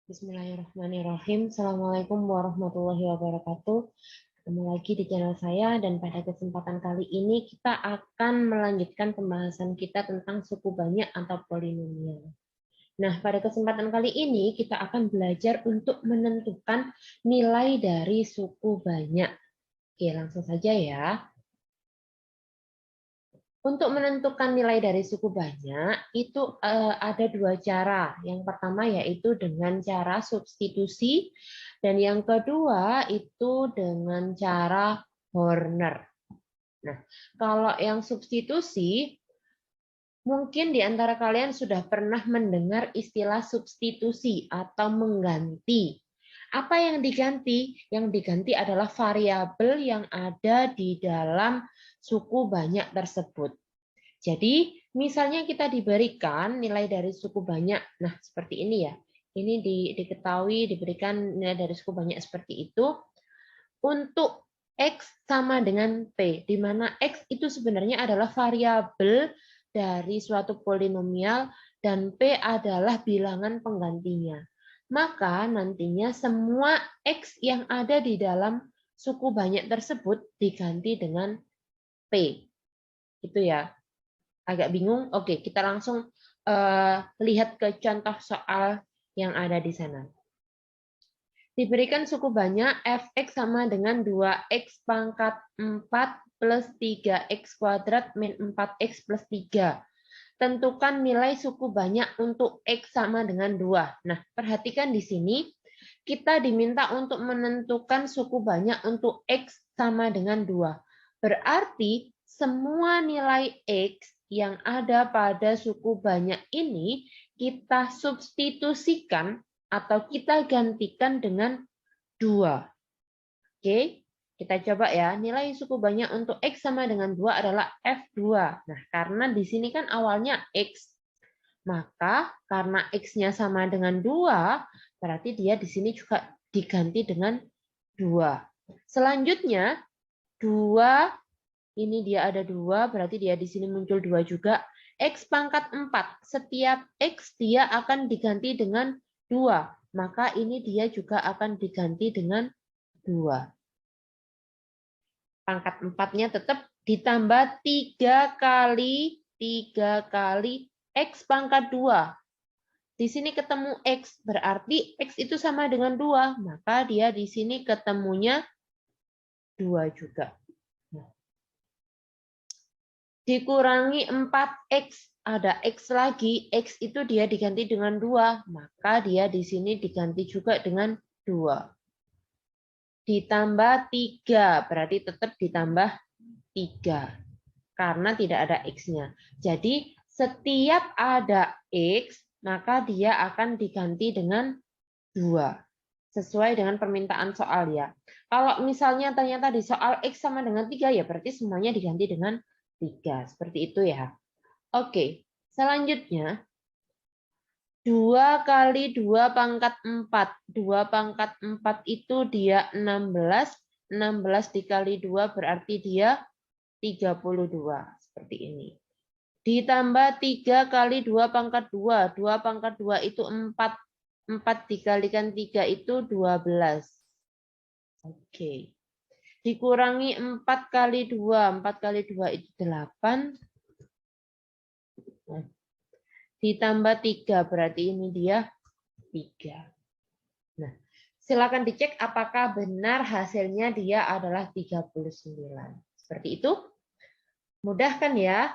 Bismillahirrahmanirrahim. Assalamualaikum warahmatullahi wabarakatuh. Ketemu lagi di channel saya dan pada kesempatan kali ini kita akan melanjutkan pembahasan kita tentang suku banyak atau polinomial. Nah, pada kesempatan kali ini kita akan belajar untuk menentukan nilai dari suku banyak. Oke, langsung saja ya. Untuk menentukan nilai dari suku banyak, itu ada dua cara. Yang pertama yaitu dengan cara substitusi, dan yang kedua itu dengan cara Horner. Nah, kalau yang substitusi, mungkin di antara kalian sudah pernah mendengar istilah substitusi atau mengganti. Apa yang diganti? Yang diganti adalah variabel yang ada di dalam suku banyak tersebut. Jadi, misalnya kita diberikan nilai dari suku banyak. Nah, seperti ini ya. Ini diketahui diberikan nilai dari suku banyak seperti itu. Untuk X sama dengan P, di mana X itu sebenarnya adalah variabel dari suatu polinomial dan P adalah bilangan penggantinya. Maka nantinya semua X yang ada di dalam suku banyak tersebut diganti dengan P. Itu ya. Agak bingung? Oke, kita langsung lihat ke contoh soal yang ada di sana. Diberikan suku banyak fx sama dengan 2x pangkat 4 plus 3x kuadrat min 4x plus 3. Tentukan nilai suku banyak untuk x sama dengan 2. Nah, perhatikan di sini, kita diminta untuk menentukan suku banyak untuk x sama dengan 2. Berarti semua nilai x yang ada pada suku banyak ini kita substitusikan atau kita gantikan dengan 2. Oke, kita coba ya. Nilai suku banyak untuk X sama dengan 2 adalah F2. Nah, karena di sini kan awalnya X. Maka karena X-nya sama dengan 2, berarti dia di sini juga diganti dengan 2. Selanjutnya, 2 ini dia ada 2, berarti dia di sini muncul 2 juga. X pangkat 4. Setiap X dia akan diganti dengan 2. Maka ini dia juga akan diganti dengan 2. Pangkat 4-nya tetap ditambah 3 kali X pangkat 2. Di sini ketemu X, berarti X itu sama dengan 2. Maka dia di sini ketemunya 2 juga. Dikurangi 4x, ada x lagi, x itu dia diganti dengan 2, maka dia di sini diganti juga dengan 2. Ditambah 3, berarti tetap ditambah 3, karena tidak ada x-nya. Jadi setiap ada x, maka dia akan diganti dengan 2. Sesuai dengan permintaan soal ya. Kalau misalnya ternyata di soal x sama dengan 3, ya berarti semuanya diganti dengan 3. Seperti itu ya. Oke, selanjutnya 2 kali 2 pangkat 4. 2 pangkat 4 itu dia 16. 16 dikali 2 berarti dia 32. Seperti ini. Ditambah 3 kali 2 pangkat 2. 2 pangkat 2 itu 4. 4 dikalikan 3 itu 12. Oke. Dikurangi 4 kali 2. 4 kali 2 itu 8. Ditambah 3, berarti ini dia 3. Nah, silakan dicek apakah benar hasilnya dia adalah 39. Seperti itu. Mudah kan ya?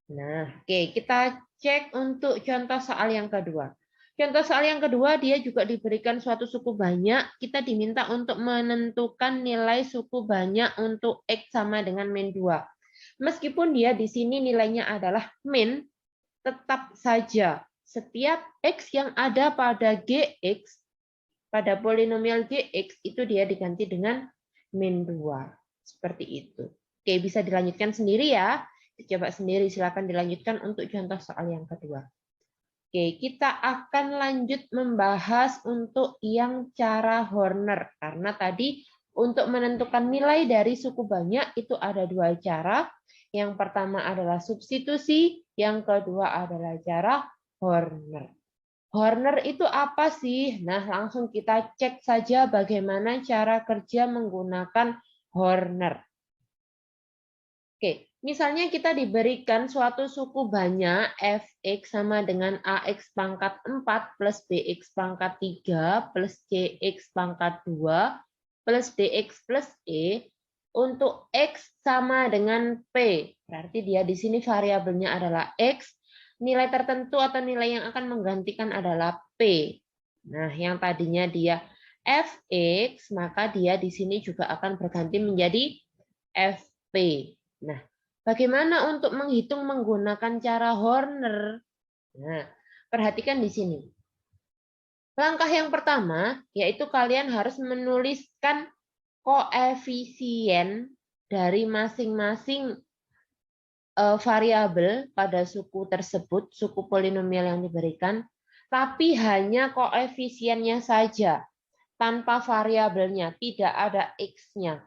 Nah, oke, kita cek untuk contoh soal yang kedua. Contoh soal yang kedua, dia juga diberikan suatu suku banyak. Kita diminta untuk menentukan nilai suku banyak untuk X sama dengan min 2. Meskipun dia di sini nilainya adalah min, tetap saja setiap X yang ada pada GX, pada polinomial GX, itu dia diganti dengan min 2. Seperti itu. Oke, bisa dilanjutkan sendiri ya. Coba sendiri, silakan dilanjutkan untuk contoh soal yang kedua. Oke, kita akan lanjut membahas untuk yang cara Horner. Karena tadi untuk menentukan nilai dari suku banyak itu ada dua cara. Yang pertama adalah substitusi, yang kedua adalah cara Horner. Horner itu apa sih? Nah, langsung kita cek saja bagaimana cara kerja menggunakan Horner. Oke, misalnya kita diberikan suatu suku banyak fx sama dengan ax pangkat 4 plus bx pangkat 3 plus cx pangkat 2 plus dx plus e untuk x sama dengan p. Berarti dia di sini variabelnya adalah x, nilai tertentu atau nilai yang akan menggantikan adalah p. Nah, yang tadinya dia fx, maka dia di sini juga akan berganti menjadi fp. Nah, bagaimana untuk menghitung menggunakan cara Horner? Nah, perhatikan di sini. Langkah yang pertama, yaitu kalian harus menuliskan koefisien dari masing-masing variabel pada suku tersebut, suku polinomial yang diberikan, tapi hanya koefisiennya saja, tanpa variabelnya, tidak ada x-nya,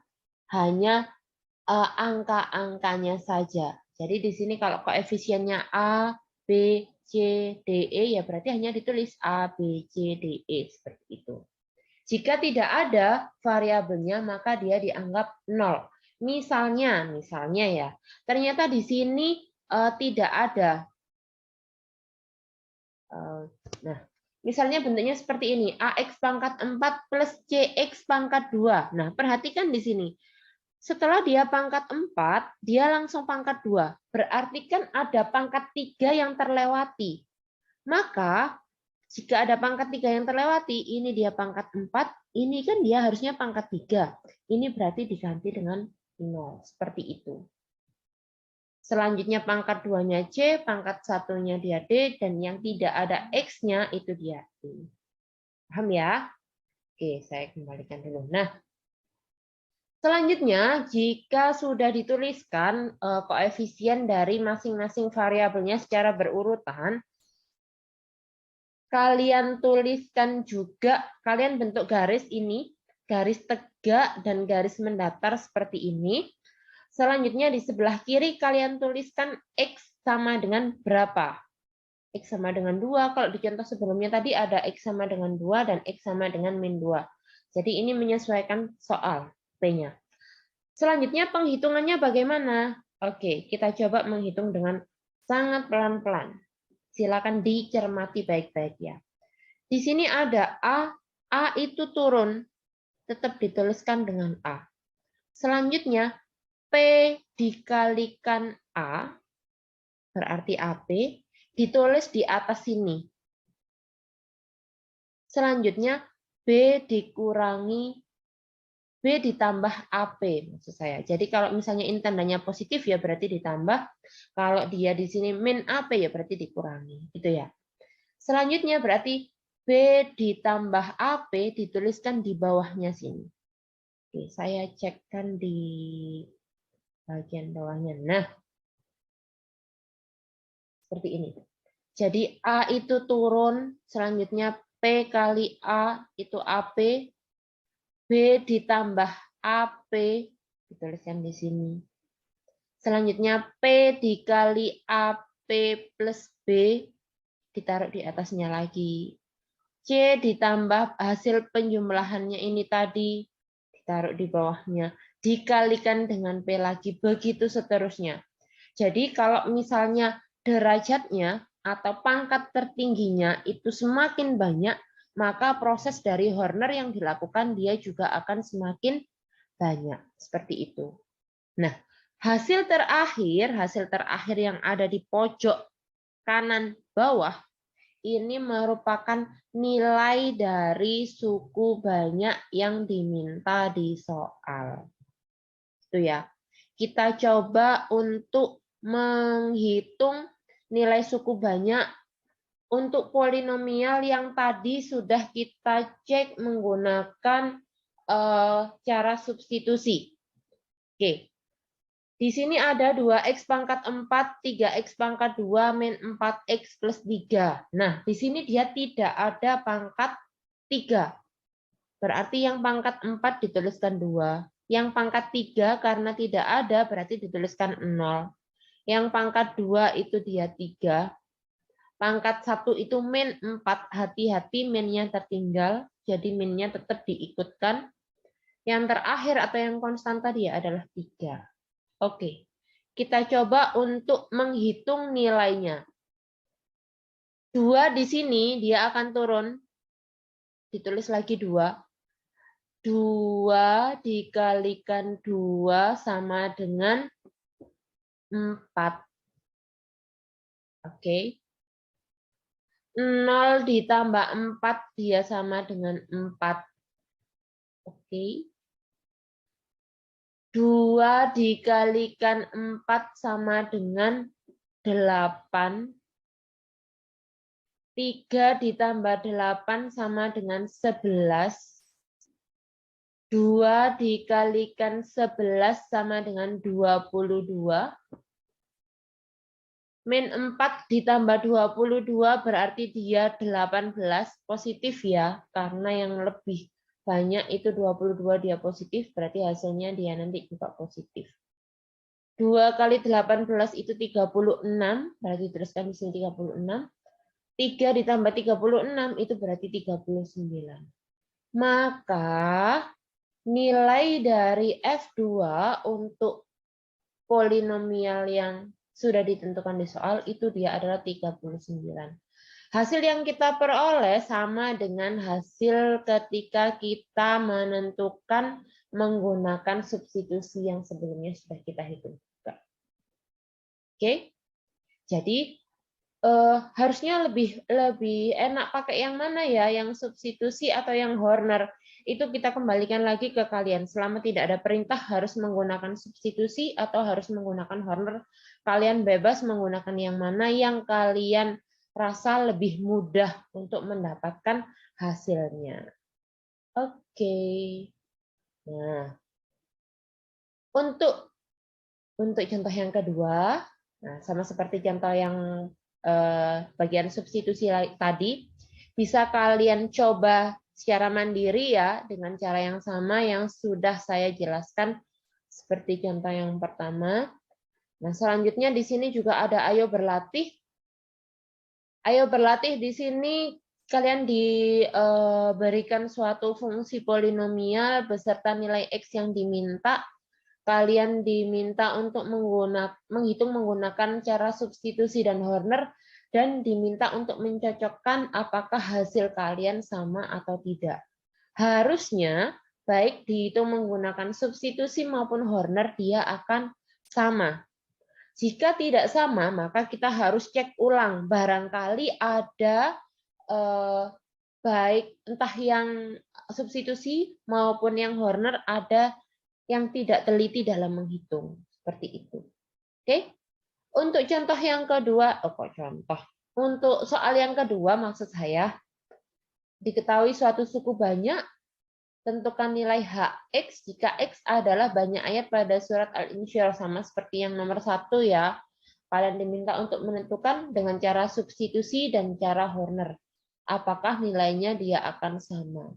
hanya angka-angkanya saja. Jadi di sini kalau koefisiennya A, B, C, D, E, ya berarti hanya ditulis A, B, C, D, E, seperti itu. Jika tidak ada variabelnya, maka dia dianggap 0. Misalnya ya, ternyata di sini tidak ada. Nah, misalnya bentuknya seperti ini, AX pangkat 4 plus CX pangkat 2. Nah, perhatikan di sini. Setelah dia pangkat 4, dia langsung pangkat 2. Berarti kan ada pangkat 3 yang terlewati. Maka, jika ada pangkat 3 yang terlewati, ini dia pangkat 4, ini kan dia harusnya pangkat 3. Ini berarti diganti dengan 0. Seperti itu. Selanjutnya pangkat 2-nya C, pangkat 1-nya dia D, dan yang tidak ada X-nya itu dia E. Paham ya? Oke, saya kembalikan dulu. Nah, selanjutnya, jika sudah dituliskan koefisien dari masing-masing variabelnya secara berurutan, kalian tuliskan juga, kalian bentuk garis ini, garis tegak dan garis mendatar seperti ini. Selanjutnya di sebelah kiri kalian tuliskan X sama dengan berapa. X sama dengan 2, kalau di contoh sebelumnya tadi ada X sama dengan 2 dan X sama dengan min 2. Jadi ini menyesuaikan soal P-nya. Selanjutnya penghitungannya bagaimana? Oke, kita coba menghitung dengan sangat pelan-pelan. Silakan dicermati baik-baik ya. Di sini ada A itu turun, tetap dituliskan dengan A. Selanjutnya P dikalikan A, berarti AP, ditulis di atas sini. Selanjutnya B dikurangi B ditambah AP, maksud saya. Jadi kalau misalnya ini tandanya positif ya berarti ditambah, kalau dia di sini min AP ya berarti dikurangi, gitu ya. Selanjutnya berarti B ditambah AP dituliskan di bawahnya sini. Oke, saya cekkan di bagian bawahnya. Nah, seperti ini. Jadi A itu turun, selanjutnya P kali A itu AP, B ditambah AP, dituliskan di sini. Selanjutnya P dikali AP plus B, ditaruh di atasnya lagi. C ditambah hasil penjumlahannya ini tadi, ditaruh di bawahnya. Dikalikan dengan P lagi, begitu seterusnya. Jadi kalau misalnya derajatnya atau pangkat tertingginya itu semakin banyak, maka proses dari Horner yang dilakukan dia juga akan semakin banyak. Seperti itu. Nah, hasil terakhir yang ada di pojok kanan bawah, ini merupakan nilai dari suku banyak yang diminta di soal. Itu ya. Kita coba untuk menghitung nilai suku banyak untuk polinomial yang tadi sudah kita cek menggunakan cara substitusi. Oke. Di sini ada 2x pangkat 4, 3x pangkat 2, min 4x plus 3. Nah, di sini dia tidak ada pangkat 3. Berarti yang pangkat 4 dituliskan 2. Yang pangkat 3 karena tidak ada berarti dituliskan 0. Yang pangkat 2 itu dia 3. Pangkat 1 itu min 4, hati-hati minnya tertinggal, jadi minnya tetap diikutkan. Yang terakhir atau yang konstan tadi adalah 3. Oke, kita coba untuk menghitung nilainya. 2 di sini dia akan turun, ditulis lagi 2. 2 dikalikan 2 sama dengan 4. Oke. 0 ditambah 4 dia sama dengan 4. Oke. 2 dikalikan 4 sama dengan 8. 3 ditambah 8 sama dengan 11. 2 dikalikan 11 sama dengan 22. Min 4 ditambah 22 berarti dia 18, positif ya, karena yang lebih banyak itu 22 dia positif, berarti hasilnya dia nanti juga positif. 2 kali 18 itu 36, berarti teruskan di sini 36. 3 ditambah 36 itu berarti 39. Maka nilai dari F2 untuk polinomial yang sudah ditentukan di soal itu dia adalah 39. Hasil yang kita peroleh sama dengan hasil ketika kita menentukan menggunakan substitusi yang sebelumnya sudah kita hitung juga. Oke, jadi harusnya lebih enak pakai yang mana ya, yang substitusi atau yang Horner? Itu kita kembalikan lagi ke kalian. Selama tidak ada perintah harus menggunakan substitusi atau harus menggunakan Horner, kalian bebas menggunakan yang mana yang kalian rasa lebih mudah untuk mendapatkan hasilnya. Oke. Nah, untuk contoh yang kedua, nah sama seperti contoh yang bagian substitusi tadi, bisa kalian coba secara mandiri ya dengan cara yang sama yang sudah saya jelaskan seperti contoh yang pertama. Nah, selanjutnya di sini juga ada ayo berlatih. Ayo berlatih di sini kalian diberikan suatu fungsi polinomial beserta nilai X yang diminta. Kalian diminta untuk menghitung menggunakan cara substitusi dan Horner, dan diminta untuk mencocokkan apakah hasil kalian sama atau tidak. Harusnya, baik dihitung menggunakan substitusi maupun Horner, dia akan sama. Jika tidak sama, maka kita harus cek ulang. Barangkali ada baik entah yang substitusi maupun yang Horner ada yang tidak teliti dalam menghitung. Seperti itu. Oke? Untuk contoh yang kedua, untuk soal yang kedua maksud saya, diketahui suatu suku banyak, tentukan nilai Hx jika X adalah banyak ayat pada surat Al-Insyirah, sama seperti yang nomor 1 ya. Kalian diminta untuk menentukan dengan cara substitusi dan cara Horner. Apakah nilainya dia akan sama.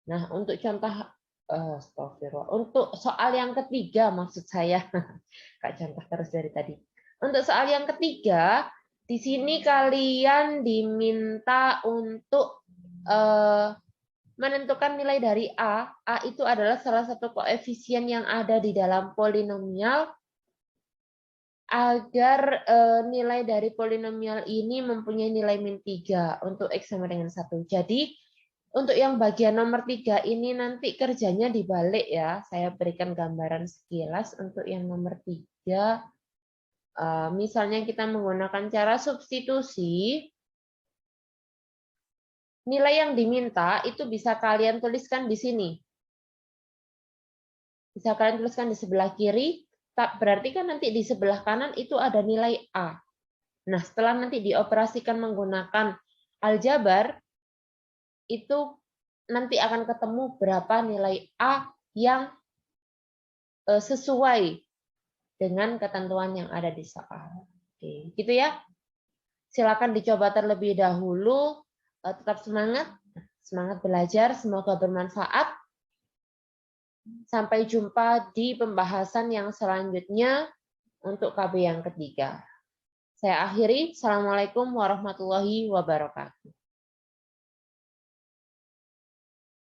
Nah, untuk contoh untuk soal yang ketiga maksud saya, Kak contoh terus dari tadi. Untuk soal yang ketiga, di sini kalian diminta untuk menentukan nilai dari A. A itu adalah salah satu koefisien yang ada di dalam polinomial agar nilai dari polinomial ini mempunyai nilai min 3 untuk X sama dengan 1. Jadi, untuk yang bagian nomor 3 ini nanti kerjanya dibalik ya. Saya berikan gambaran sekilas untuk yang nomor 3. Misalnya kita menggunakan cara substitusi, nilai yang diminta itu bisa kalian tuliskan di sini. Bisa kalian tuliskan di sebelah kiri, berarti kan nanti di sebelah kanan itu ada nilai A. Nah, setelah nanti dioperasikan menggunakan aljabar, itu nanti akan ketemu berapa nilai A yang sesuai dengan ketentuan yang ada di soal. Oke, gitu ya. Silakan dicoba terlebih dahulu. Tetap semangat belajar. Semoga bermanfaat. Sampai jumpa di pembahasan yang selanjutnya untuk KB yang ketiga. Saya akhiri. Assalamualaikum warahmatullahi wabarakatuh.